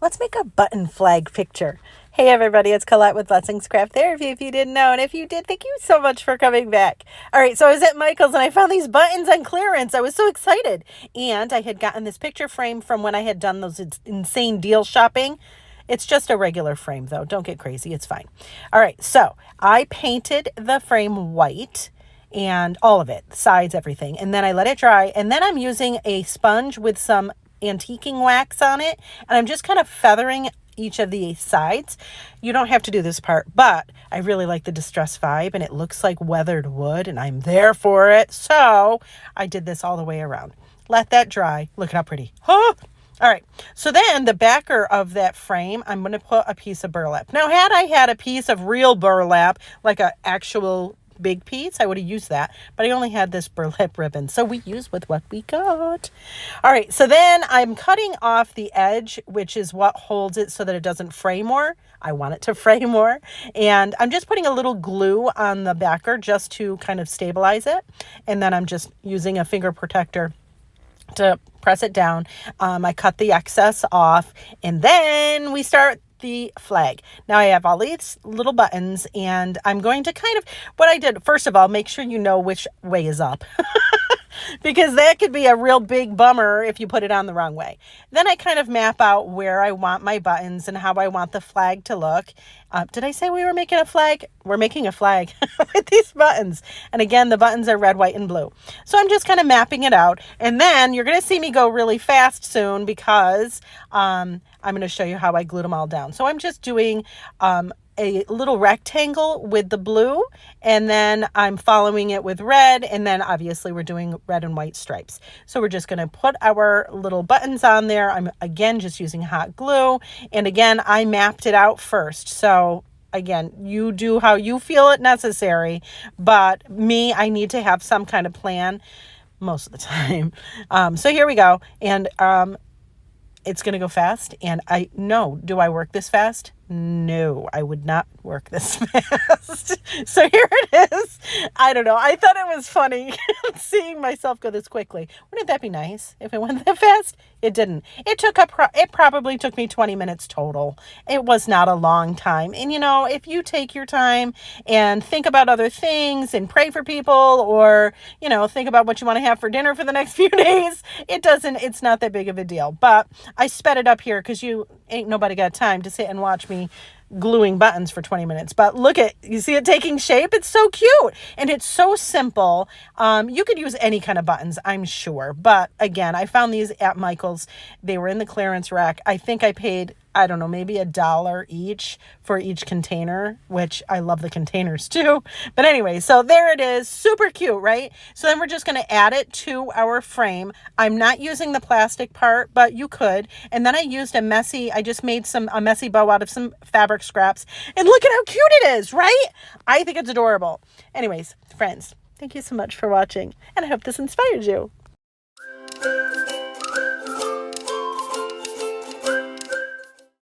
Let's make a button flag picture. Hey everybody, it's Colette with Blessings Craft Therapy, if you didn't know. And if you did, thank you so much for coming back. All right, so I was at Michael's and I found these buttons on clearance. I was so excited. And I had gotten this picture frame from when I had done those insane deal shopping. It's just a regular frame though. Don't get crazy. It's fine. All right, so I painted the frame white and all of it, sides, everything. And then I let it dry. And then I'm using a sponge with some antiquing wax on it, and I'm just kind of feathering each of the sides. You don't have to do this part, but I really like the distress vibe, and it looks like weathered wood, and I'm there for it. So I did this all the way around. Let that dry. Look at how pretty. Huh? All right, so then the backer of that frame, I'm going to put a piece of burlap. Now, had I had a piece of real burlap, like an actual big piece, I would have used that, but I only had this burlap ribbon, so we use with what we got. All right, so then I'm cutting off the edge, which is what holds it so that it doesn't fray more. I want it to fray more, and I'm just putting a little glue on the backer just to kind of stabilize it, and then I'm just using a finger protector to press it down. I cut the excess off, and then we start the flag. Now I have all these little buttons, and I'm going to kind of, what I did, first of all, make sure you know which way is up. Because that could be a real big bummer if you put it on the wrong way. Then I kind of map out where I want my buttons and how I want the flag to look. Did I say we were making a flag? We're making a flag with these buttons. And again, the buttons are red, white, and blue. So I'm just kind of mapping it out. And then you're going to see me go really fast soon because I'm going to show you how I glued them all down. So I'm just doing a little rectangle with the blue, and then I'm following it with red, and then obviously we're doing red and white stripes. So we're just going to put our little buttons on there. I'm again just using hot glue, and again I mapped it out first. So again, you do how you feel it necessary, but me, I need to have some kind of plan most of the time. So here we go, and it's going to go fast, and do I work this fast? No, I would not work this fast. So here it is. I don't know. I thought it was funny seeing myself go this quickly. Wouldn't that be nice if it went that fast? It didn't. It probably took me 20 minutes total. It was not a long time. And if you take your time and think about other things and pray for people, or, think about what you want to have for dinner for the next few days, it's not that big of a deal. But I sped it up here because ain't nobody got time to sit and watch me gluing buttons for 20 minutes. But you see it taking shape? It's so cute, and it's so simple. You could use any kind of buttons, I'm sure, but again, I found these at Michael's. They were in the clearance rack. I think I paid, I don't know, maybe $1 each for each container, which I love the containers too. But anyway, so there it is. Super cute, right? So then we're just going to add it to our frame. I'm not using the plastic part, but you could. And then I just made a messy bow out of some fabric scraps. And look at how cute it is, right? I think it's adorable. Anyways, friends, thank you so much for watching, and I hope this inspires you.